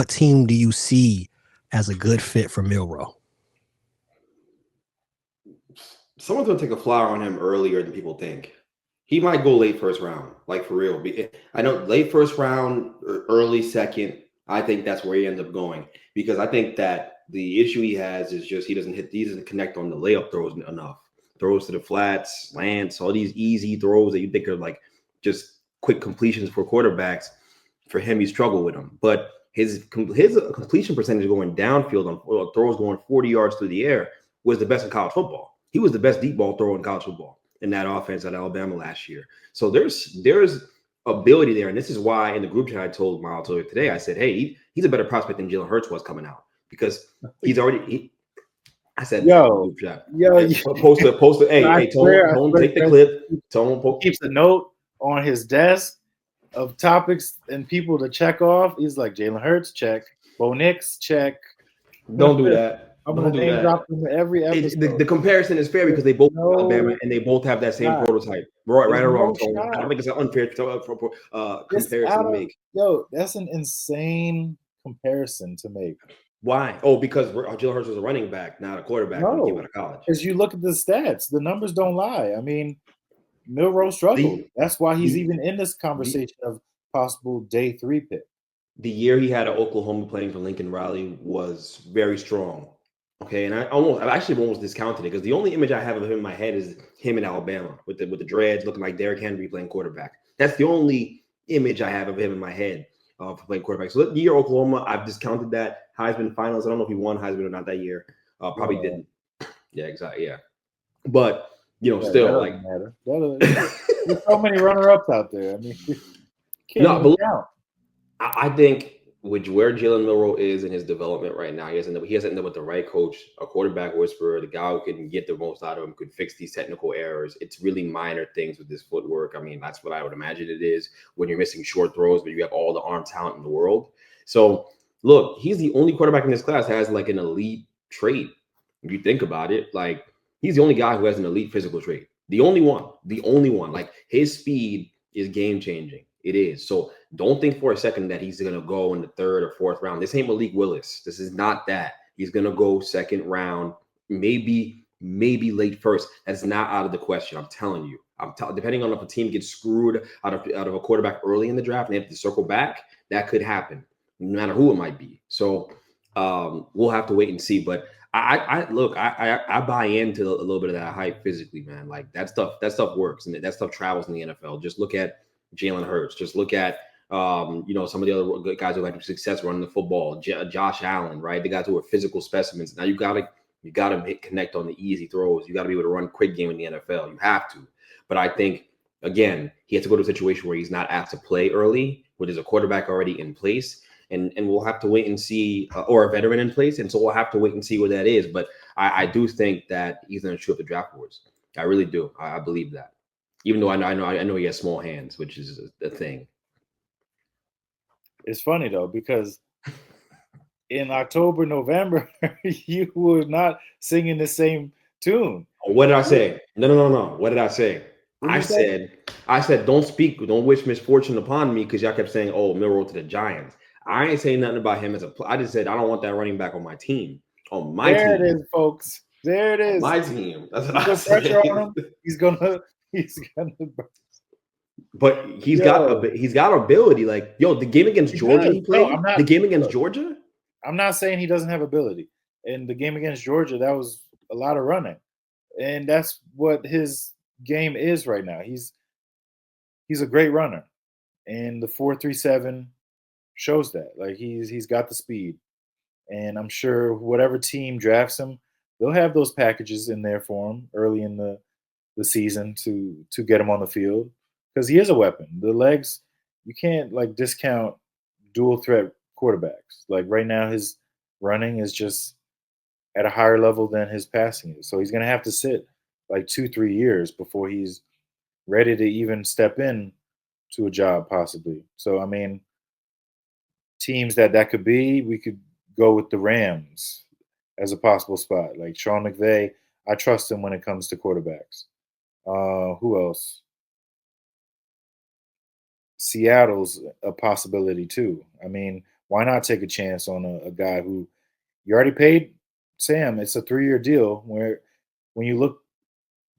what team do you see as a good fit for Milroe? Someone's going to take a flyer on him earlier than people think. He might go late first round, like for real. I know late first round, or early second. I think that's where he ends up going, because I think that the issue he has is just he doesn't connect on the layup throws enough. Throws to the flats, slants, all these easy throws that you think are like just quick completions for quarterbacks. For him, he struggled with them, but his completion percentage going downfield on throws going 40 yards through the air was the best in college football. He was the best deep ball thrower in college football in that offense at Alabama last year. So there's ability there, and this is why in the group chat I told Miles today, I said, hey, he's a better prospect than Jalen Hurts was coming out, because he's already. I said, yo, post it. Hey, Tone, take the clip. Tone keeps a note on his desk of topics and people to check off. He's like, Jalen Hurts, check. Bo Nix, check. Don't do that. I'm going to name drop them every episode. The comparison is fair because they both Alabama and they both have that same prototype. Right or wrong, Tone. I don't think it's an unfair comparison to make. Yo, that's an insane comparison to make. Why? Oh, because Jalen Hurts was a running back, not a quarterback when he came out of college. Because you look at the stats, the numbers don't lie. I mean, Milroe struggled. That's why he's even in this conversation of possible day 3 pick. The year he had at Oklahoma playing for Lincoln Riley was very strong. Okay, and I actually almost discounted it, because the only image I have of him in my head is him in Alabama with the dreads, looking like Derrick Henry playing quarterback. That's the only image I have of him in my head for playing quarterback. So the year Oklahoma, I've discounted that. Heisman finals. I don't know if he won Heisman or not that year. Probably didn't. Yeah, exactly. Yeah, but still, like, matter. There's so many runner-ups out there. I mean, can't even count. I think with where Jalen Milroe is in his development right now, he has to end up with the right coach, a quarterback whisperer, the guy who can get the most out of him, could fix these technical errors. It's really minor things with this footwork. I mean, that's what I would imagine it is when you're missing short throws, but you have all the arm talent in the world. So, look, he's the only quarterback in this class that has like an elite trait. If you think about it, like, he's the only guy who has an elite physical trait. The only one. Like, his speed is game changing. It is. So don't think for a second that he's going to go in the 3rd or 4th round. This ain't Malik Willis. This is not that. He's going to go 2nd round, maybe late 1st. That's not out of the question. I'm telling you. Depending on if a team gets screwed out of a quarterback early in the draft and they have to circle back, that could happen, no matter who it might be. So we'll have to wait and see. But I buy into a little bit of that hype physically, man. Like, that stuff works, and that stuff travels in the NFL. Just look at Jalen Hurts. Just look at some of the other guys who had success running the football. Josh Allen, right? The guys who are physical specimens. Now you gotta connect on the easy throws. You got to be able to run quick game in the NFL. You have to. But I think, again, he has to go to a situation where he's not asked to play early, where there's a quarterback already in place, and we'll have to wait and see, or a veteran in place, and so we'll have to wait and see what that is. But I do think that he's going to shoot up the draft boards. I really do. I believe that. Even though I know he has small hands, which is a thing. It's funny though, because in October, November, you were not singing the same tune. What did I say? No. What did I say? I said, don't wish misfortune upon me, because y'all kept saying, oh, Milroe to the Giants. I ain't saying nothing about him I just said I don't want that running back on my team. On my team. There it is, folks. There it is. My team. That's what I said. Pressure on him. He's gonna. But he's got ability. Like, the game against Georgia he played. The game against Georgia. I'm not saying he doesn't have ability. In the game against Georgia, that was a lot of running, and that's what his game is right now. He's a great runner, and the 4.37 shows that. Like, he's got the speed, and I'm sure whatever team drafts him, they'll have those packages in there for him early in the season to get him on the field, because he is a weapon. The legs, you can't like discount dual threat quarterbacks. Like, right now, his running is just at a higher level than his passing is. So he's going to have to sit like 2-3 years before he's ready to even step in to a job, possibly. So, I mean, teams that could be, we could go with the Rams as a possible spot. Like Sean McVay, I trust him when it comes to quarterbacks. Who else? Seattle's a possibility too. I mean, Why not take a chance on a guy who you already paid Sam? It's a 3-year deal where when you look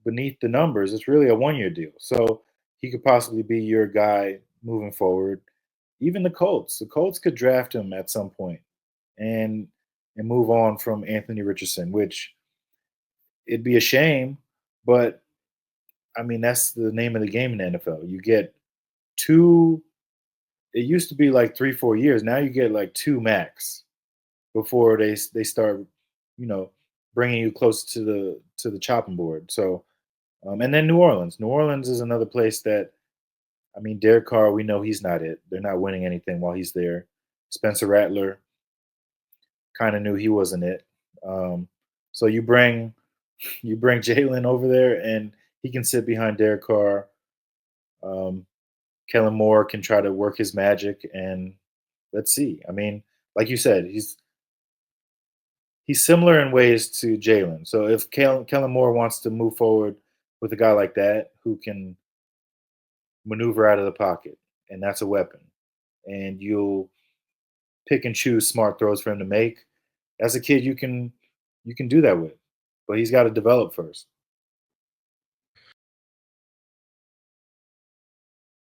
beneath the numbers, it's really a 1-year deal. So he could possibly be your guy moving forward. Even the Colts could draft him at some point and move on from Anthony Richardson, which it'd be a shame, but I mean that's the name of the game in the NFL. You get two. It used to be like 3-4 years. Now you get like two max before they start, you know, bringing you close to the chopping board. So, and then New Orleans. New Orleans is another place that, I mean, Derek Carr. We know he's not it. They're not winning anything while he's there. Spencer Rattler kind of knew he wasn't it. So you bring Jalen over there, and he can sit behind Derek Carr. Um, Kellen Moore can try to work his magic, and let's see. I mean, like you said, he's similar in ways to Jalen. So if Kellen Moore wants to move forward with a guy like that who can maneuver out of the pocket, and that's a weapon, and you'll pick and choose smart throws for him to make. As a kid, you can do that with, but he's got to develop first.